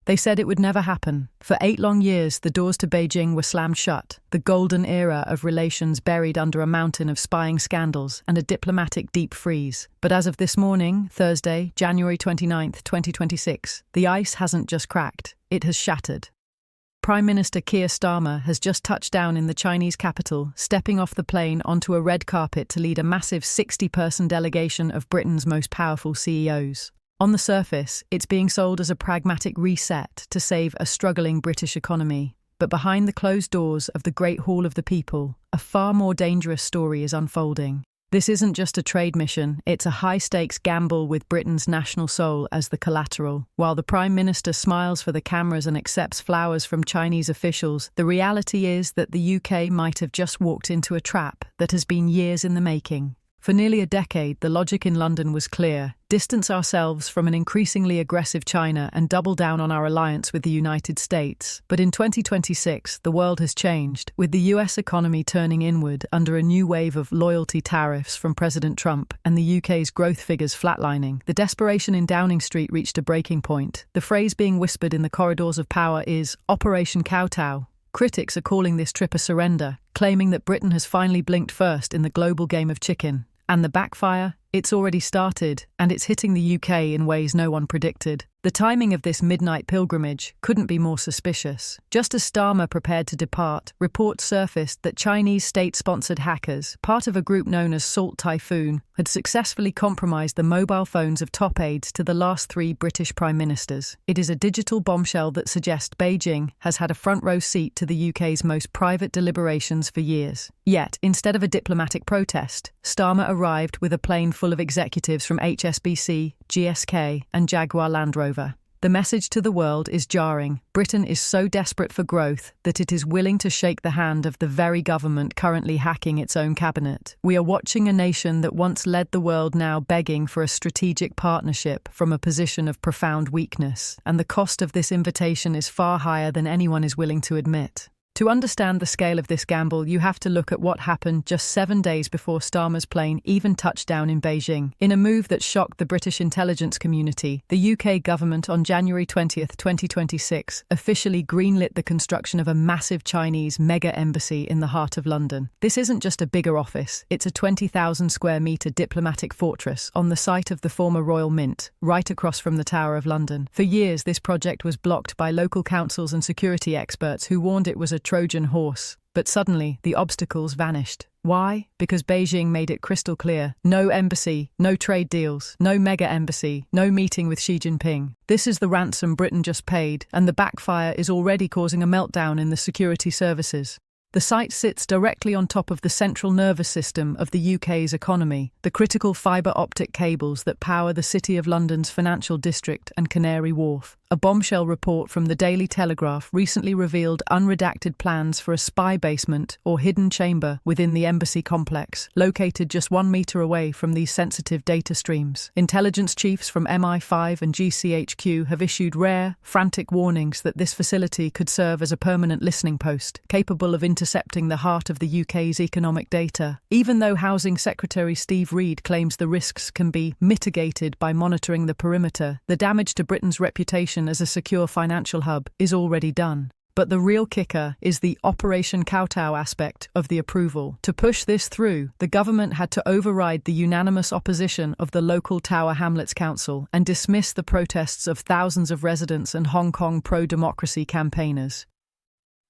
They said it would never happen. For 8 long years, the doors to Beijing were slammed shut, the golden era of relations buried under a mountain of spying scandals and a diplomatic deep freeze. But as of this morning, Thursday, January 29th, 2026, the ice hasn't just cracked, it has shattered. Prime Minister Keir Starmer has just touched down in the Chinese capital, stepping off the plane onto a red carpet to lead a massive 60-person delegation of Britain's most powerful CEOs. On the surface, it's being sold as a pragmatic reset to save a struggling British economy. But behind the closed doors of the Great Hall of the People, a far more dangerous story is unfolding. This isn't just a trade mission, it's a high-stakes gamble with Britain's national soul as the collateral. While the Prime Minister smiles for the cameras and accepts flowers from Chinese officials, the reality is that the UK might have just walked into a trap that has been years in the making. For nearly a decade, the logic in London was clear: distance ourselves from an increasingly aggressive China and double down on our alliance with the United States. But in 2026, the world has changed, with the US economy turning inward under a new wave of loyalty tariffs from President Trump and the UK's growth figures flatlining. The desperation in Downing Street reached a breaking point. The phrase being whispered in the corridors of power is Operation Kowtow. Critics are calling this trip a surrender, claiming that Britain has finally blinked first in the global game of chicken. And the backfire? It's already started, and it's hitting the UK in ways no one predicted. The timing of this midnight pilgrimage couldn't be more suspicious. Just as Starmer prepared to depart, reports surfaced that Chinese state-sponsored hackers, part of a group known as Salt Typhoon, had successfully compromised the mobile phones of top aides to the last 3 British prime ministers. It is a digital bombshell that suggests Beijing has had a front-row seat to the UK's most private deliberations for years. Yet, instead of a diplomatic protest, Starmer arrived with a plane full of executives from HSBC, GSK, and Jaguar Land Rover. The message to the world is jarring. Britain is so desperate for growth that it is willing to shake the hand of the very government currently hacking its own cabinet. We are watching a nation that once led the world now begging for a strategic partnership from a position of profound weakness, and the cost of this invitation is far higher than anyone is willing to admit. To understand the scale of this gamble, you have to look at what happened just 7 days before Starmer's plane even touched down in Beijing. In a move that shocked the British intelligence community, the UK government on January 20th, 2026 officially greenlit the construction of a massive Chinese mega-embassy in the heart of London. This isn't just a bigger office, it's a 20,000 square metre diplomatic fortress on the site of the former Royal Mint, right across from the Tower of London. For years, this project was blocked by local councils and security experts who warned it was a Trojan horse. But suddenly, the obstacles vanished. Why? Because Beijing made it crystal clear: no embassy, no trade deals, no mega embassy, no meeting with Xi Jinping. This is the ransom Britain just paid, and the backfire is already causing a meltdown in the security services. The site sits directly on top of the central nervous system of the UK's economy, the critical fibre optic cables that power the City of London's financial district and Canary Wharf. A bombshell report from the Daily Telegraph recently revealed unredacted plans for a spy basement or hidden chamber within the embassy complex, located just 1 metre away from these sensitive data streams. Intelligence chiefs from MI5 and GCHQ have issued rare, frantic warnings that this facility could serve as a permanent listening post, capable of intercepting the heart of the UK's economic data. Even though Housing Secretary Steve Reed claims the risks can be mitigated by monitoring the perimeter, the damage to Britain's reputation as a secure financial hub is already done. But the real kicker is the Operation Kowtow aspect of the approval. To push this through, the government had to override the unanimous opposition of the local Tower Hamlets Council and dismiss the protests of thousands of residents and Hong Kong pro-democracy campaigners.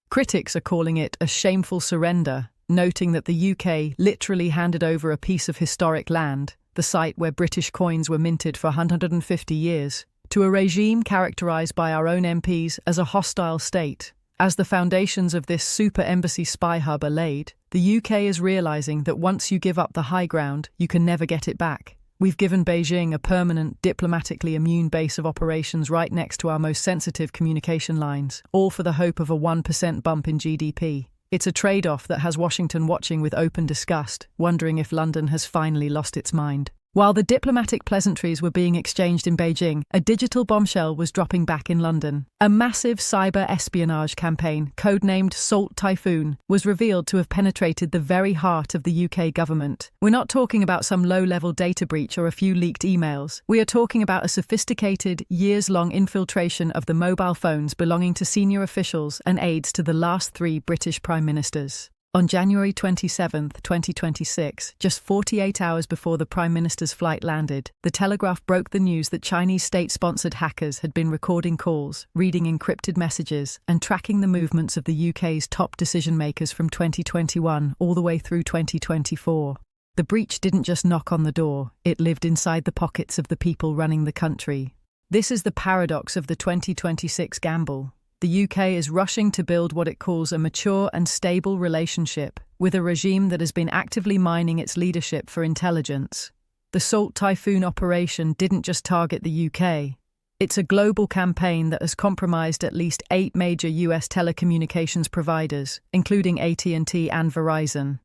Critics are calling it a shameful surrender, noting that the UK literally handed over a piece of historic land, the site where British coins were minted for 150 years, to a regime characterised by our own MPs as a hostile state. As the foundations of this super embassy spy hub are laid, the UK is realising that once you give up the high ground, you can never get it back. We've given Beijing a permanent, diplomatically immune base of operations right next to our most sensitive communication lines, all for the hope of a 1% bump in GDP. It's a trade-off that has Washington watching with open disgust, wondering if London has finally lost its mind. While the diplomatic pleasantries were being exchanged in Beijing, a digital bombshell was dropping back in London. A massive cyber espionage campaign, codenamed Salt Typhoon, was revealed to have penetrated the very heart of the UK government. We're not talking about some low-level data breach or a few leaked emails. We are talking about a sophisticated, years-long infiltration of the mobile phones belonging to senior officials and aides to the last 3 British Prime Ministers. On January 27, 2026, just 48 hours before the Prime Minister's flight landed, The Telegraph broke the news that Chinese state-sponsored hackers had been recording calls, reading encrypted messages, and tracking the movements of the UK's top decision-makers from 2021 all the way through 2024. The breach didn't just knock on the door, it lived inside the pockets of the people running the country. This is the paradox of the 2026 gamble. The UK is rushing to build what it calls a mature and stable relationship with a regime that has been actively mining its leadership for intelligence. The Salt Typhoon operation didn't just target the UK. It's a global campaign that has compromised at least 8 major US telecommunications providers, including AT&T and Verizon.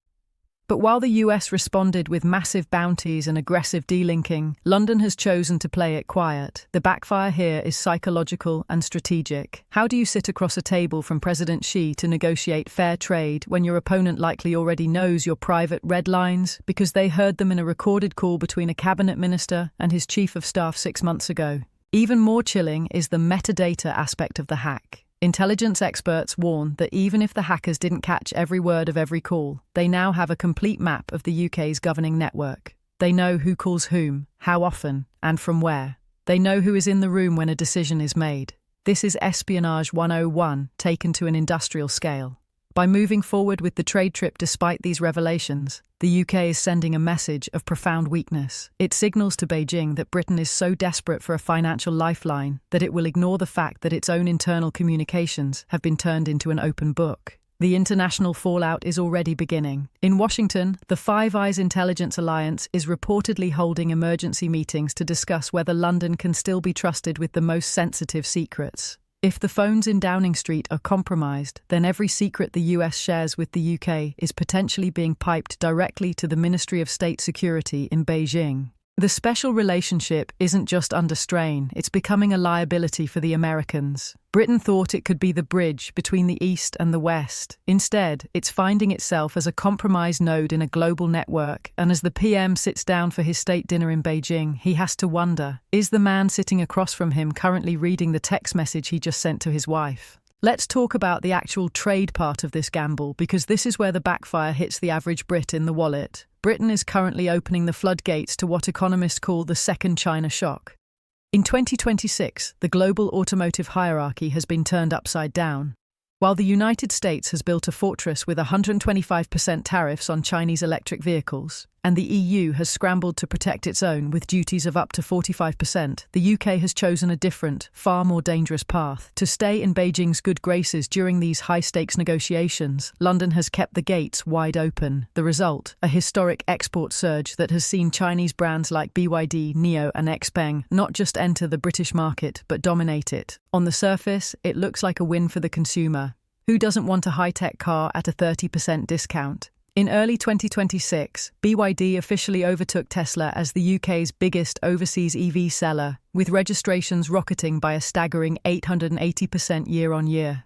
But while the US responded with massive bounties and aggressive delinking, London has chosen to play it quiet. The backfire here is psychological and strategic. How do you sit across a table from President Xi to negotiate fair trade when your opponent likely already knows your private red lines because they heard them in a recorded call between a cabinet minister and his chief of staff 6 months ago? Even more chilling is the metadata aspect of the hack. Intelligence experts warn that even if the hackers didn't catch every word of every call, they now have a complete map of the UK's governing network. They know who calls whom, how often, and from where. They know who is in the room when a decision is made. This is Espionage 101 taken to an industrial scale. By moving forward with the trade trip despite these revelations, the UK is sending a message of profound weakness. It signals to Beijing that Britain is so desperate for a financial lifeline that it will ignore the fact that its own internal communications have been turned into an open book. The international fallout is already beginning. In Washington, the Five Eyes Intelligence Alliance is reportedly holding emergency meetings to discuss whether London can still be trusted with the most sensitive secrets. If the phones in Downing Street are compromised, then every secret the US shares with the UK is potentially being piped directly to the Ministry of State Security in Beijing. The special relationship isn't just under strain, it's becoming a liability for the Americans. Britain thought it could be the bridge between the East and the West. Instead, it's finding itself as a compromised node in a global network, and as the PM sits down for his state dinner in Beijing, he has to wonder, is the man sitting across from him currently reading the text message he just sent to his wife? Let's talk about the actual trade part of this gamble, because this is where the backfire hits the average Brit in the wallet. Britain is currently opening the floodgates to what economists call the second China shock. In 2026, the global automotive hierarchy has been turned upside down. While the United States has built a fortress with 125% tariffs on Chinese electric vehicles, and the EU has scrambled to protect its own with duties of up to 45%, the UK has chosen a different, far more dangerous path. To stay in Beijing's good graces during these high-stakes negotiations, London has kept the gates wide open. The result, a historic export surge that has seen Chinese brands like BYD, NIO and XPeng not just enter the British market, but dominate it. On the surface, it looks like a win for the consumer. Who doesn't want a high-tech car at a 30% discount? In early 2026, BYD officially overtook Tesla as the UK's biggest overseas EV seller, with registrations rocketing by a staggering 880% year-on-year.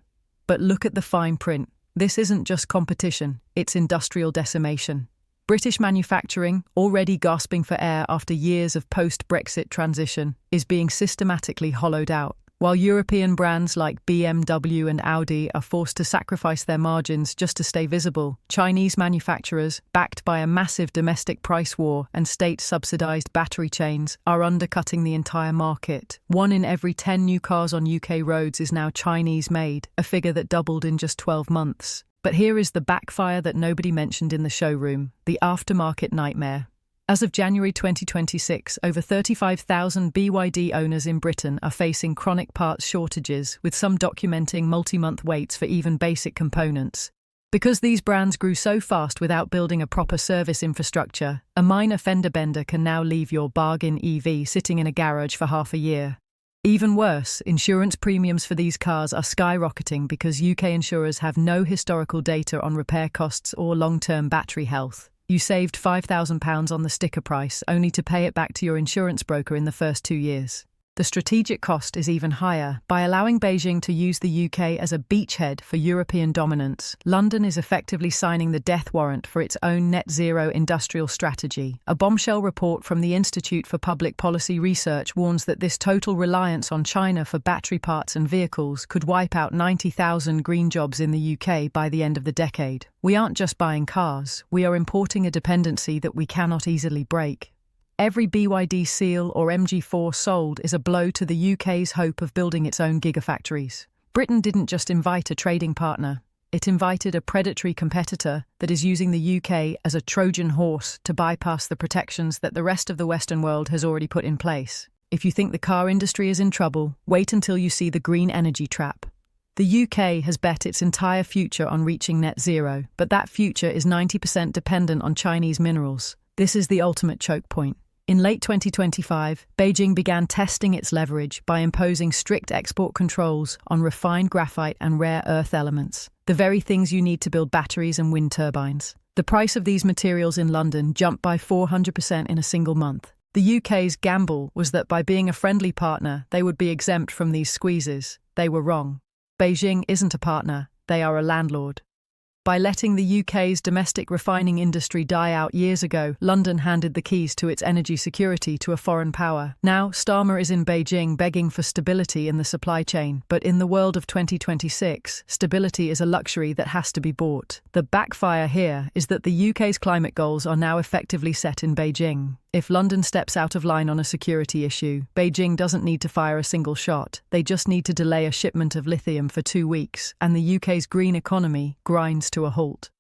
But look at the fine print. This isn't just competition, it's industrial decimation. British manufacturing, already gasping for air after years of post-Brexit transition, is being systematically hollowed out. While European brands like BMW and Audi are forced to sacrifice their margins just to stay visible, Chinese manufacturers, backed by a massive domestic price war and state-subsidized battery chains, are undercutting the entire market. 1 in every 10 new cars on UK roads is now Chinese-made, a figure that doubled in just 12 months. But here is the backfire that nobody mentioned in the showroom, the aftermarket nightmare. As of January 2026, over 35,000 BYD owners in Britain are facing chronic parts shortages, with some documenting multi-month waits for even basic components. Because these brands grew so fast without building a proper service infrastructure, a minor fender bender can now leave your bargain EV sitting in a garage for half a year. Even worse, insurance premiums for these cars are skyrocketing because UK insurers have no historical data on repair costs or long-term battery health. You saved £5,000 on the sticker price, only to pay it back to your insurance broker in the first 2 years. The strategic cost is even higher. By allowing Beijing to use the UK as a beachhead for European dominance, London is effectively signing the death warrant for its own net zero industrial strategy. A bombshell report from the Institute for Public Policy Research warns that this total reliance on China for battery parts and vehicles could wipe out 90,000 green jobs in the UK by the end of the decade. We aren't just buying cars, we are importing a dependency that we cannot easily break. Every BYD Seal or MG4 sold is a blow to the UK's hope of building its own gigafactories. Britain didn't just invite a trading partner, it invited a predatory competitor that is using the UK as a Trojan horse to bypass the protections that the rest of the Western world has already put in place. If you think the car industry is in trouble, wait until you see the green energy trap. The UK has bet its entire future on reaching net zero, but that future is 90% dependent on Chinese minerals. This is the ultimate choke point. In late 2025, Beijing began testing its leverage by imposing strict export controls on refined graphite and rare earth elements, the very things you need to build batteries and wind turbines. The price of these materials in London jumped by 400% in a single month. The UK's gamble was that by being a friendly partner, they would be exempt from these squeezes. They were wrong. Beijing isn't a partner, they are a landlord. By letting the UK's domestic refining industry die out years ago, London handed the keys to its energy security to a foreign power. Now, Starmer is in Beijing begging for stability in the supply chain, but in the world of 2026, stability is a luxury that has to be bought. The backfire here is that the UK's climate goals are now effectively set in Beijing. If London steps out of line on a security issue, Beijing doesn't need to fire a single shot. They just need to delay a shipment of lithium for 2 weeks, and the UK's green economy grinds to a halt.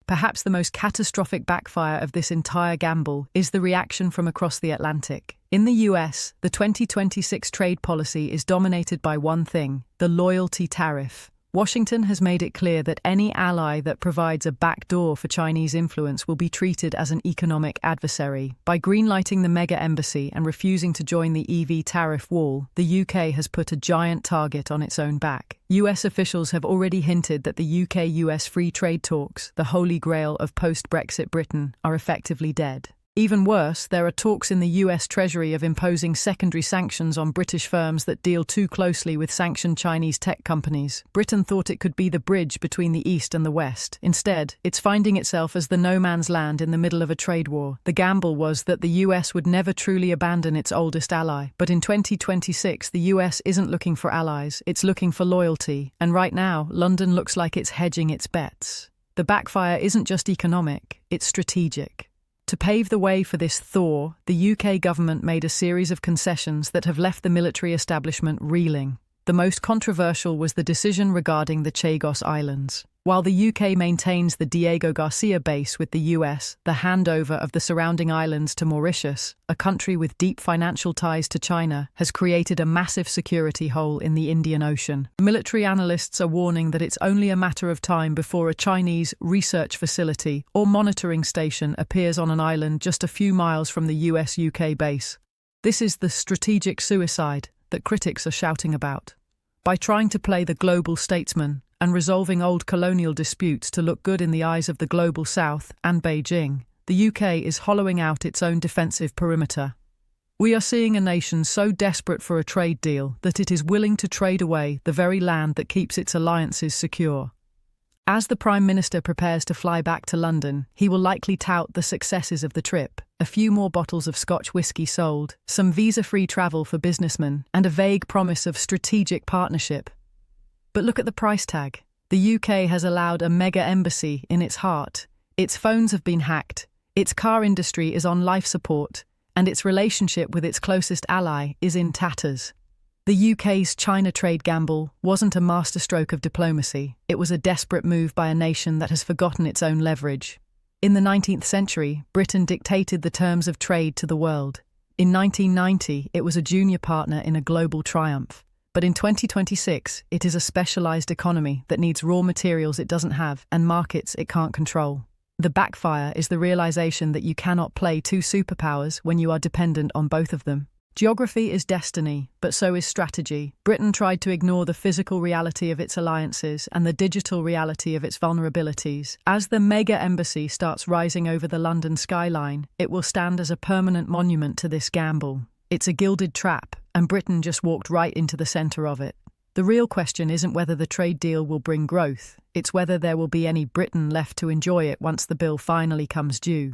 Perhaps the most catastrophic backfire of this entire gamble is the reaction from across the Atlantic. In the US, the 2026 trade policy is dominated by one thing: the loyalty tariff. Washington has made it clear that any ally that provides a backdoor for Chinese influence will be treated as an economic adversary. By greenlighting the mega embassy and refusing to join the EV tariff wall, the UK has put a giant target on its own back. US officials have already hinted that the UK-US free trade talks, the holy grail of post-Brexit Britain, are effectively dead. Even worse, there are talks in the US Treasury of imposing secondary sanctions on British firms that deal too closely with sanctioned Chinese tech companies. Britain thought it could be the bridge between the East and the West. Instead, it's finding itself as the no-man's land in the middle of a trade war. The gamble was that the US would never truly abandon its oldest ally. But in 2026, the US isn't looking for allies, it's looking for loyalty. And right now, London looks like it's hedging its bets. The backfire isn't just economic, it's strategic. To pave the way for this thaw, the UK government made a series of concessions that have left the military establishment reeling. The most controversial was the decision regarding the Chagos Islands. While the UK maintains the Diego Garcia base with the US, the handover of the surrounding islands to Mauritius, a country with deep financial ties to China, has created a massive security hole in the Indian Ocean. Military analysts are warning that it's only a matter of time before a Chinese research facility or monitoring station appears on an island just a few miles from the US-UK base. This is the strategic suicide that critics are shouting about. By trying to play the global statesman and resolving old colonial disputes to look good in the eyes of the global South and Beijing, the UK is hollowing out its own defensive perimeter. We are seeing a nation so desperate for a trade deal that it is willing to trade away the very land that keeps its alliances secure. As the Prime Minister prepares to fly back to London, he will likely tout the successes of the trip: a few more bottles of Scotch whisky sold, some visa-free travel for businessmen, and a vague promise of strategic partnership. But look at the price tag. The UK has allowed a mega embassy in its heart. Its phones have been hacked, its car industry is on life support, and its relationship with its closest ally is in tatters. The UK's China trade gamble wasn't a masterstroke of diplomacy, it was a desperate move by a nation that has forgotten its own leverage. In the 19th century, Britain dictated the terms of trade to the world. In 1990, it was a junior partner in a global triumph. But in 2026, it is a specialised economy that needs raw materials it doesn't have and markets it can't control. The backfire is the realisation that you cannot play two superpowers when you are dependent on both of them. Geography is destiny, but so is strategy. Britain tried to ignore the physical reality of its alliances and the digital reality of its vulnerabilities. As the mega embassy starts rising over the London skyline, it will stand as a permanent monument to this gamble. It's a gilded trap, and Britain just walked right into the centre of it. The real question isn't whether the trade deal will bring growth, it's whether there will be any Britain left to enjoy it once the bill finally comes due.